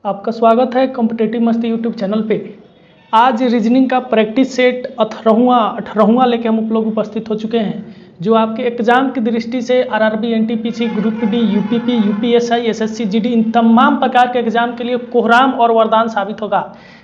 आपका स्वागत है कॉम्पिटिटिव मस्ती यूट्यूब चैनल पे। आज रीजनिंग का प्रैक्टिस सेट 18वां लेके हम लोग उपस्थित हो चुके हैं, जो आपके एग्जाम की दृष्टि से RRB, NTPC, group D, UPP, UPSI, SSC, GD इन तमाम प्रकार के एग्जाम के लिए कोहराम और वरदान साबित होगा।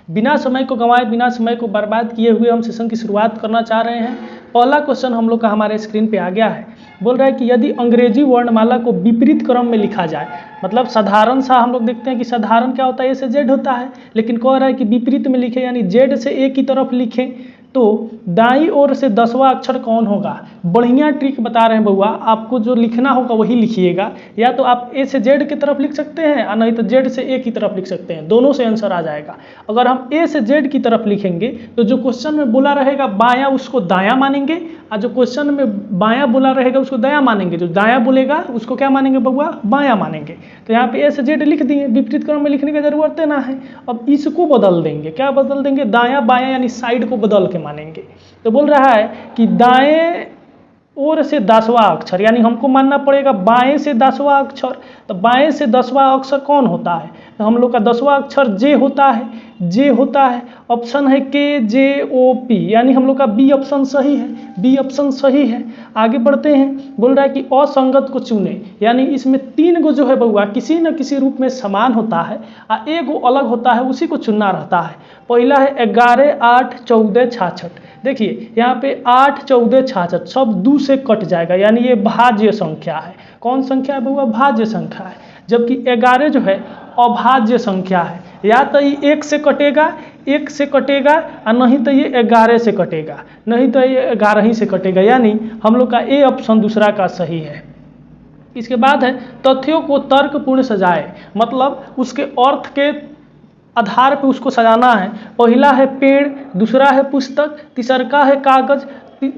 बिना समय को गंवाए, बिना समय को बर्बाद किए हुए हम सेशन की शुरुआत करना चाह रहे हैं। पहला क्वेश्चन हम लोग का हमारे स्क्रीन पे आ गया है। बोल रहा है कि यदि अंग्रेजी वर्णमाला को विपरीत क्रम में लिखा जाए, मतलब साधारण सा हम लोग देखते हैं कि साधारण क्या होता है, ए से जेड होता है, लेकिन कह रहा है कि विपरीत में लिखे, यानी जेड से ए की तरफ लिखें तो दाईं ओर से 10वां अक्षर कौन होगा। बढ़िया ट्रिक बता रहे हैं बउआ, आपको जो लिखना होगा वही लिखिएगा। या तो आप ए से जेड की तरफ लिख सकते हैं और नहीं तो जेड से ए की तरफ लिख सकते हैं, दोनों से आंसर आ जाएगा। अगर हम ए से जेड की तरफ लिखेंगे तो जो क्वेश्चन में बोला रहेगा बायां उसको दायां मानेंगे, और जो क्वेश्चन में बायां बोला रहेगा उसको दायां मानेंगे। जो दायां बोलेगा उसको क्या मानेंगे बउआ, बायां मानेंगे। तो यहाँ पे ए से जेड लिख दिए, विपरीत क्रम में लिखने की जरूरत ना है। अब इसको बदल देंगे, क्या बदल देंगे, दायां बायां यानी साइड को बदल के मानेंगे। तो बोल रहा है कि दाएं ओर से 10वां अक्षर, यानी हमको मानना पड़ेगा बाएं से 10वां अक्षर। तो बाएं से 10वां अक्षर कौन होता है, तो हम लोग का 10वां अक्षर जे होता है, जे होता है। ऑप्शन है के जे ओ पी, यानी हम लोग का बी ऑप्शन सही है, बी ऑप्शन सही है। आगे बढ़ते हैं। बोल रहा है कि असंगत को चुने, यानी इसमें 3 गो जो है बउआ किसी न किसी रूप में समान होता है और एक गो अलग होता है, उसी को चुनना रहता है। पहला है 11, 8, 14, 66। देखिए यहाँ पे 8, 14, 66 सब 2 से कट जाएगा, यानी ये भाज्य संख्या है। कौन संख्या है बउआ, भाज्य संख्या है। जबकि 11 जो है अभाज्य संख्या है, या तो ये 1 से कटेगा, 1 से कटेगा, और नहीं तो ये 11 से कटेगा, नहीं तो ये 11 ही से कटेगा, यानी हम लोग का ए ऑप्शन दूसरा का सही है। इसके बाद है तथ्यों को तर्कपूर्ण सजाए, मतलब उसके अर्थ के आधार पे उसको सजाना है। पहला है पेड़, दूसरा है पुस्तक, तीसरा है कागज,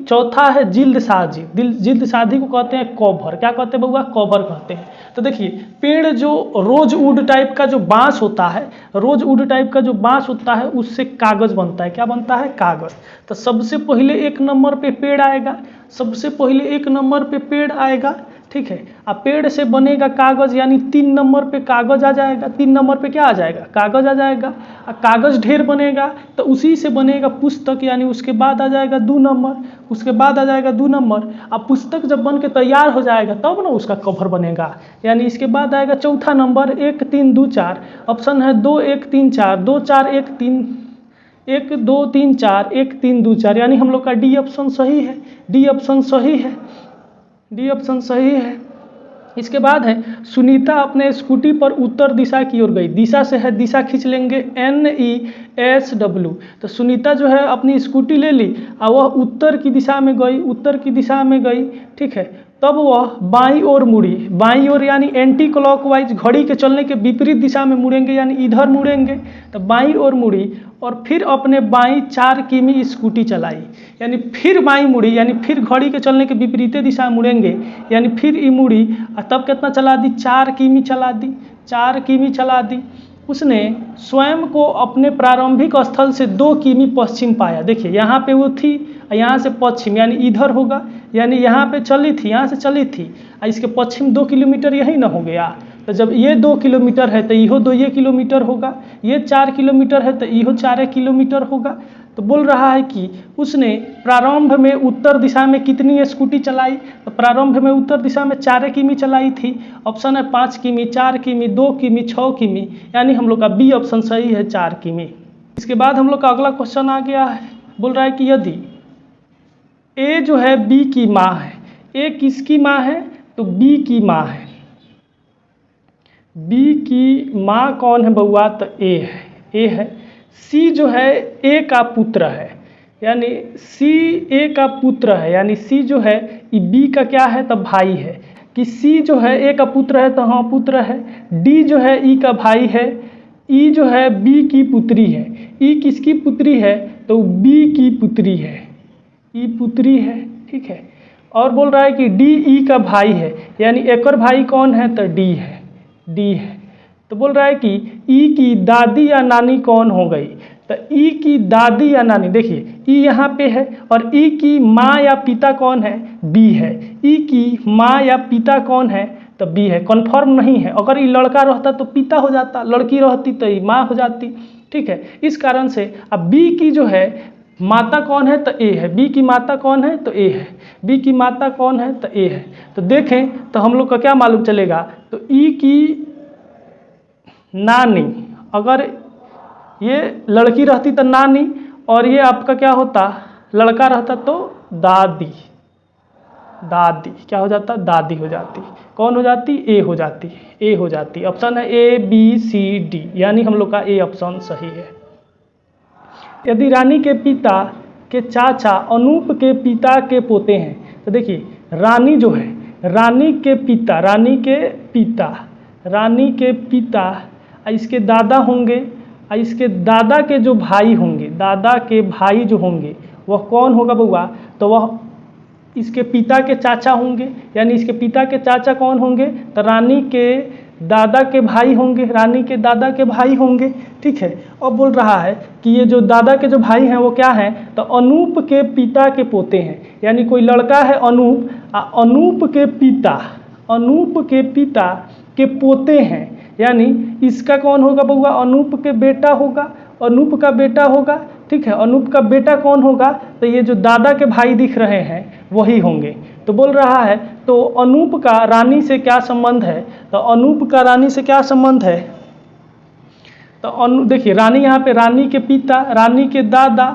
चौथा है जिल्द साजी। जिल्द साजी को कहते हैं कवर, क्या कहते हैं बउआ, कवर कहते हैं। तो देखिए पेड़ जो रोजवुड टाइप का जो बांस होता है, रोजवुड टाइप का जो बांस होता है उससे कागज बनता है, क्या बनता है, कागज। तो सबसे पहले 1 नंबर पे पेड़ आएगा, सबसे पहले 1 नंबर पे पेड़ आएगा, ठीक है। अब पेड़ से बनेगा कागज, यानी 3 नंबर पे कागज आ जाएगा, 3 नंबर पे क्या आ जाएगा, कागज आ जाएगा। और कागज ढेर बनेगा तो उसी से बनेगा पुस्तक, यानी उसके बाद आ जाएगा 2 नंबर, उसके बाद आ जाएगा 2 नंबर। अब पुस्तक जब बन के तैयार हो जाएगा तब ना उसका कवर बनेगा, यानी इसके बाद आएगा चौथा नंबर 1, 3, 2, 4। ऑप्शन है 2, 1, 3, 4, 2, 4, 1, 3, 1, 2, 3, 4, 1, 3, 2, 4, यानी हम लोग का डी ऑप्शन सही है, डी ऑप्शन सही है, डी ऑप्शन सही है। इसके बाद है सुनीता अपने स्कूटी पर उत्तर दिशा की ओर गई। दिशा से है, दिशा खींच लेंगे NESW। तो सुनीता जो है अपनी स्कूटी ले ली और वह उत्तर की दिशा में गई, उत्तर की दिशा में गई, ठीक है। तब वह बाईं ओर मुड़ी, बाईं ओर यानी एंटी क्लॉकवाइज, घड़ी के चलने के विपरीत दिशा में मुड़ेंगे, यानी इधर मुड़ेंगे। तो बाईं ओर मुड़ी और फिर अपने बाईं 4 किमी स्कूटी चलाई, यानी फिर बाईं मुड़ी, यानी फिर घड़ी के चलने के विपरीत दिशा मुड़ेंगे, यानी फिर ई मुड़ी और तब कितना चला दी, 4 किमी चला दी, 4 किमी चला दी। उसने स्वयं को अपने प्रारंभिक स्थल से 2 किमी पश्चिम पाया। देखिए यहाँ पे वो थी, यहाँ से पश्चिम यानी इधर होगा, यानी यहाँ पे चली थी, यहाँ से चली थी, और इसके पश्चिम 2 किलोमीटर यही ना हो गया। तो जब ये 2 किलोमीटर है तो इहो 2 किलोमीटर होगा, ये 4 किलोमीटर है तो इहो 4 किलोमीटर होगा। तो बोल रहा है कि उसने प्रारंभ में उत्तर दिशा में कितनी स्कूटी चलाई, तो प्रारंभ में उत्तर दिशा में 4 किमी चलाई थी। ऑप्शन है 5 किमी, 4 किमी, 2 किमी, 6 किमी, यानी हम लोग का बी ऑप्शन सही है, 4 किमी। इसके बाद हम लोग का अगला क्वेश्चन आ गया है। बोल रहा है कि यदि ए जो है बी की माँ है, ए किसकी माँ है, तो बी की माँ है। बी की माँ कौन है बउआ, तो ए है, ए है। सी जो है ए का पुत्र है, यानी सी ए का पुत्र है, यानी सी जो है ये बी का क्या है, तो भाई है। कि सी जो है ए का पुत्र है, तो हाँ पुत्र है। डी जो है ई का भाई है। ई जो है बी की पुत्री है। ई किसकी पुत्री है, तो बी की पुत्री है, ई पुत्री है, ठीक है। और बोल रहा है कि डी ई का भाई है, यानी एक और भाई कौन है, तो डी है, डी है। तो बोल रहा है कि ई की दादी या नानी कौन हो गई, तो ई की दादी या नानी, देखिए ई यहाँ पे है, और ई की माँ या पिता कौन है, बी है। ई की माँ या पिता कौन है, तो बी है, कन्फर्म नहीं है। अगर ये लड़का रहता तो पिता हो जाता, लड़की रहती तो ये माँ हो जाती, ठीक है। इस कारण से अब बी की जो है माता कौन है, तो ए है। बी की माता कौन है, तो ए है। बी की माता कौन है, तो ए है। तो देखें तो हम लोग का क्या मालूम चलेगा, तो ई की नानी, अगर ये लड़की रहती तो नानी, और ये आपका क्या होता, लड़का रहता तो दादी। दादी क्या हो जाता, दादी हो जाती। कौन हो जाती, ए हो जाती, ए हो जाती। ऑप्शन है ए बी सी डी, यानी हम लोग का ए ऑप्शन सही है। यदि रानी के पिता के चाचा अनूप के पिता के पोते हैं, तो देखिए रानी जो है, रानी के पिता, रानी के पिता, रानी के पिता, इसके दादा होंगे, इसके दादा के जो भाई होंगे, दादा के भाई जो होंगे वह कौन होगा बउआ, तो वह इसके पिता के चाचा होंगे। यानी इसके पिता के चाचा कौन होंगे, तो रानी के दादा के भाई होंगे, रानी के दादा के भाई होंगे, ठीक है। और बोल रहा है कि ये जो दादा के जो भाई हैं वो क्या हैं, तो अनूप के पिता के पोते हैं। यानी कोई लड़का है अनूप, अनूप के पिता, अनूप के पिता के पोते हैं, यानी इसका कौन होगा बउआ, अनूप के बेटा होगा, अनूप का बेटा होगा, ठीक है। अनूप का बेटा कौन होगा, तो ये जो दादा के भाई दिख रहे हैं वही होंगे। तो बोल रहा है तो अनूप का रानी से क्या संबंध है, तो अनूप का रानी से क्या संबंध है, तो देखिए रानी, यहाँ पे रानी के पिता, रानी के दादा,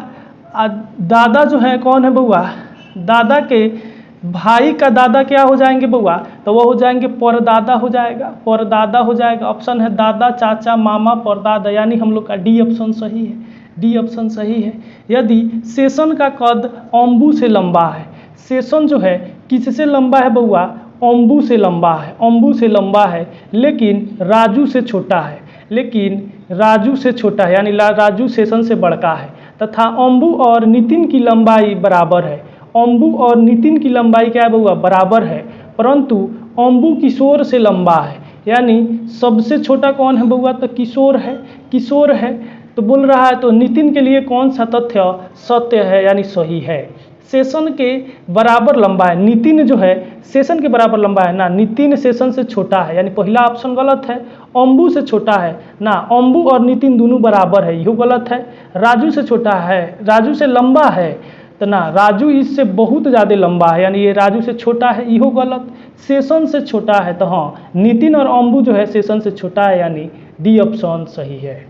दादा जो है कौन है बउआ, दादा के भाई का दादा क्या हो जाएंगे बउआ, तो वो हो जाएंगे परदादा हो जाएगा, परदादा हो जाएगा। ऑप्शन है दादा, चाचा, मामा, परदादा, यानी हम लोग का डी ऑप्शन सही है, डी ऑप्शन सही है। यदि सेशन का कद अम्बू से लंबा है, सेशन जो है किससे लंबा है बउआ, अम्बू से लंबा है, अम्बू से लंबा है, लेकिन राजू से छोटा है, लेकिन राजू से छोटा है, यानी राजू सेशन से बड़का है, तथा अम्बू और नितिन की लंबाई बराबर है। अम्बू और नितिन की लंबाई क्या है बउआ, बराबर है, परंतु अम्बू किशोर से लंबा है। यानी सबसे छोटा कौन है बउआ, तो किशोर है, किशोर है। तो बोल रहा है तो नितिन के लिए कौन सा तथ्य सत्य है, यानी सही है। सेशन के बराबर लंबा है, नितिन जो है सेशन के बराबर लंबा है ना, नितिन सेशन से छोटा है, यानी पहला ऑप्शन गलत है। अम्बू से छोटा है ना, अम्बू और नितिन दोनों बराबर है, यह गलत है। राजू से छोटा है, राजू से लंबा है, तो ना राजू इससे बहुत ज़्यादा लंबा है, यानी ये राजू से छोटा है, यह गलत। सेशन से छोटा है, तो हाँ नितिन और अम्बू जो है सेशन से छोटा है, यानी डी ऑप्शन सही है।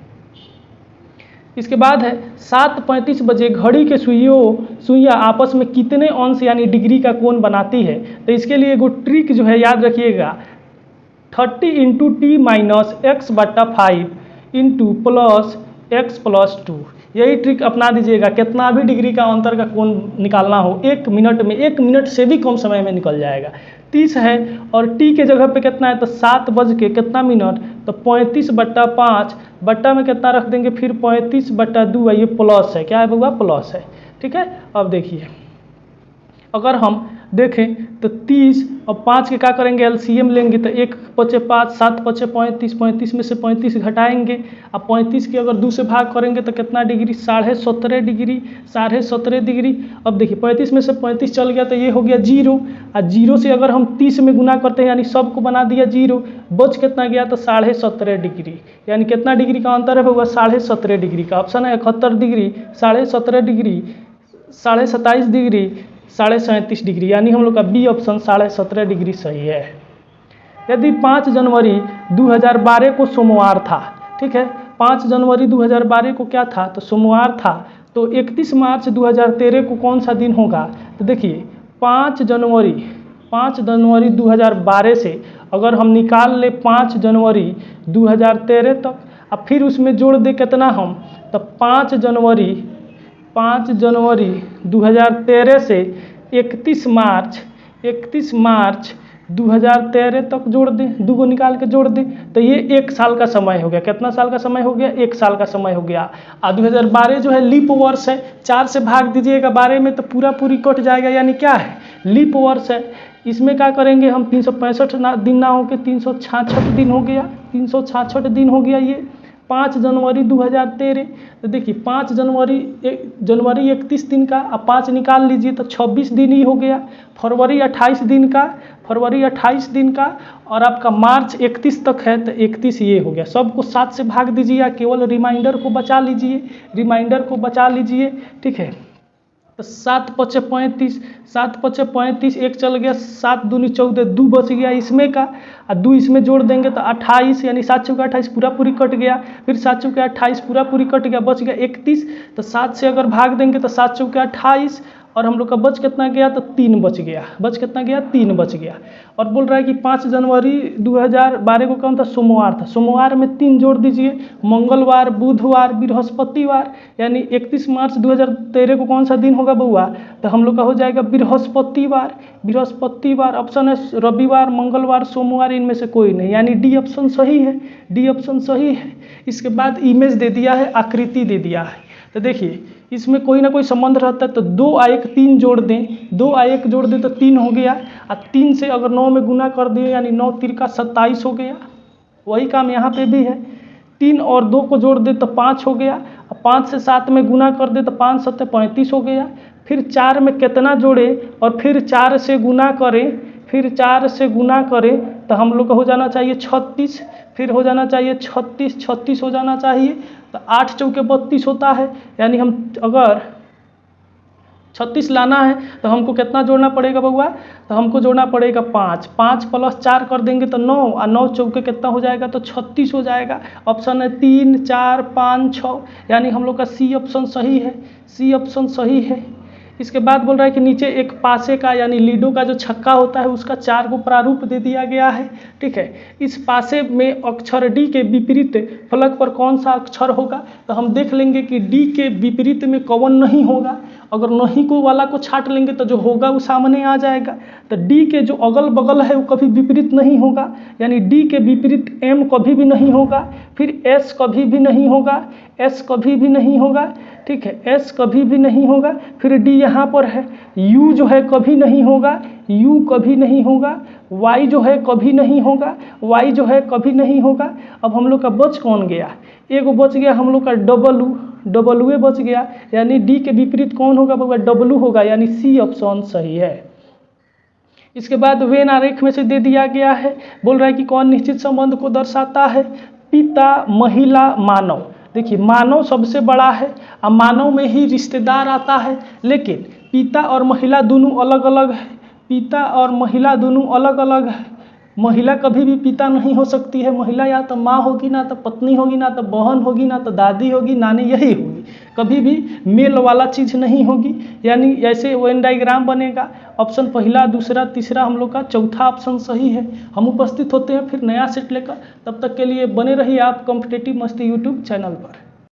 इसके बाद है 7:35 बजे घड़ी के सुइयाँ आपस में कितने अंश यानी डिग्री का कोण बनाती है, तो इसके लिए एगो ट्रिक जो है याद रखिएगा, 30 × t - x/5 × प्लस x+2, यही ट्रिक अपना दीजिएगा। कितना भी डिग्री का अंतर का कोण निकालना हो 1 मिनट में, 1 मिनट से भी कम समय में निकल जाएगा। 30 है और t के जगह पे कितना है, तो 7 बज के कितना मिनट, तो 35/5, बट्टा में कितना रख देंगे फिर 35/2 है, ये प्लस है, क्या है बउआ, प्लस है, ठीक है। अब देखिए अगर हम देखें तो 30 और 5 के क्या करेंगे, एलसीएम लेंगे, तो 1 × 5 = 5, 7 × 5 = 35, 35 में से 35 घटाएंगे, अब 35 के अगर 2 से भाग करेंगे तो कितना डिग्री, 17.5 डिग्री, 17.5 डिग्री। अब देखिए 35 में से 35 चल गया तो ये हो गया 0, और 0 से अगर हम 30 में गुना करते हैं यानी सबको बना दिया 0, बच कितना गया, तो 17.5 डिग्री, यानी कितना डिग्री का अंतर है बउआ, 17.5 डिग्री का। ऑप्शन है 71 डिग्री, 17.5 डिग्री, 27.5 डिग्री, 37.5 डिग्री, यानी हम लोग का बी ऑप्शन 17.5 डिग्री सही है। यदि 5 जनवरी 2012 को सोमवार था, ठीक है, 5 जनवरी 2012 को क्या था, तो सोमवार था, तो 31 मार्च 2013 को कौन सा दिन होगा, तो देखिए 5 जनवरी 2012 से अगर हम निकाल ले 5 जनवरी 2013 तक, अब फिर उसमें जोड़ दे कितना हम, तो 5 जनवरी 2013 से 31 मार्च 2013 तक जोड़ दें, 2 को निकाल के जोड़ दें, तो ये 1 साल का समय हो गया। कितना साल का समय हो गया, 1 साल का समय हो गया। 2012 जो है लीप वर्ष है, 4 से भाग दीजिएगा 12 में तो पूरी कट जाएगा, यानी क्या है, लीप वर्ष है। इसमें क्या करेंगे हम, 365 दिन ना हो के 366 दिन हो गया, 366 दिन हो गया ये, 5 जनवरी 2013। तो देखिए 5 जनवरी 31 दिन का, अब 5 निकाल लीजिए तो 26 दिन ही हो गया। फरवरी 28 दिन का और आपका मार्च 31 तक है, तो 31 ये हो गया। सबको 7 से भाग दीजिए, केवल रिमाइंडर को बचा लीजिए, ठीक है। तो 7 × 35, एक चल गया, 7 दूनी 14, 2 बच गया इसमें का, और 2 इसमें जोड़ देंगे तो 28, यानी 7 चौके 28 पूरा कट गया। फिर 7 चौके 28 पूरा कट गया, बच गया 31। तो 7 से अगर भाग देंगे तो 7 चौके 28, और हम लोग का बच कितना गया, तो 3 बच गया। तीन बच गया। और बोल रहा है कि 5 जनवरी 2012 को कौन था, सोमवार था। सोमवार में 3 जोड़ दीजिए, मंगलवार, बुधवार, बृहस्पतिवार, यानी 31 मार्च 2013 को कौन सा दिन होगा बउआ, तो हम लोग का हो जाएगा बृहस्पतिवार। ऑप्शन है रविवार, मंगलवार, सोमवार, इनमें से कोई नहीं, यानी डी ऑप्शन सही है। इसके बाद इमेज दे दिया है, आकृति दे दिया है। तो देखिए इसमें कोई ना कोई संबंध रहता है, तो 2 और 1 3 जोड़ दें तो 3 हो गया। और 3 से अगर 9 में गुना कर दिए, यानी 9 तिरका 27 हो गया। वही काम यहाँ पे भी है, 3 और 2 को जोड़ दे तो 5 हो गया। और 5 से 7 में गुना कर दे तो 5 7 35 हो गया। फिर 4 में कितना जोड़े और फिर 4 से गुना करें, तो हम लोग का हो जाना चाहिए 36, फिर हो जाना चाहिए 36 हो जाना चाहिए। तो 8 चौके 32 होता है, यानी हम अगर 36 लाना है तो हमको कितना जोड़ना पड़ेगा बउआ, तो हमको जोड़ना पड़ेगा 5 + 4 कर देंगे तो 9, और 9 चौके कितना हो जाएगा, तो 36 हो जाएगा। ऑप्शन है 3 4 5 6, यानी हम लोग का सी ऑप्शन सही है। इसके बाद बोल रहा है कि नीचे एक पासे का, यानी लीडो का जो छक्का होता है उसका 4 को प्रारूप दे दिया गया है, ठीक है। इस पासे में अक्षर डी के विपरीत फलक पर कौन सा अक्षर होगा, तो हम देख लेंगे कि डी के विपरीत में कौन नहीं होगा। अगर नहीं को वाला को छाट लेंगे तो जो होगा वो सामने आ जाएगा। तो डी के जो अगल बगल है वो कभी विपरीत नहीं होगा, यानी डी के विपरीत एम कभी भी नहीं होगा, फिर एस कभी भी नहीं होगा, ठीक है, एस कभी भी नहीं होगा। फिर डी यहाँ पर है, यू जो है कभी नहीं होगा, वाई जो है कभी नहीं होगा, अब हम लोग का बच कौन गया, एगो बच गया हम लोग का डब्लू बच गया, यानी डी के विपरीत कौन होगा बाबा, डब्लू होगा, यानी सी ऑप्शन सही है। इसके बाद वेन आरेख में से दे दिया गया है, बोल रहा है कि कौन निश्चित संबंध को दर्शाता है, पिता, महिला, मानव। देखिए मानव सबसे बड़ा है, और मानव में ही रिश्तेदार आता है, लेकिन पिता और महिला दोनों अलग अलग है। महिला कभी भी पिता नहीं हो सकती है, महिला या तो माँ होगी, ना तो पत्नी होगी, ना तो बहन होगी, ना तो दादी होगी, नानी, यही होगी, कभी भी मेल वाला चीज़ नहीं होगी। यानी ऐसे वेन डायग्राम बनेगा। ऑप्शन पहला, दूसरा, तीसरा, हम लोग का चौथा ऑप्शन सही है। हम उपस्थित होते हैं फिर नया सेट लेकर, तब तक के लिए बने रहिए आप कॉम्पिटिटिव मस्ती यूट्यूब चैनल पर।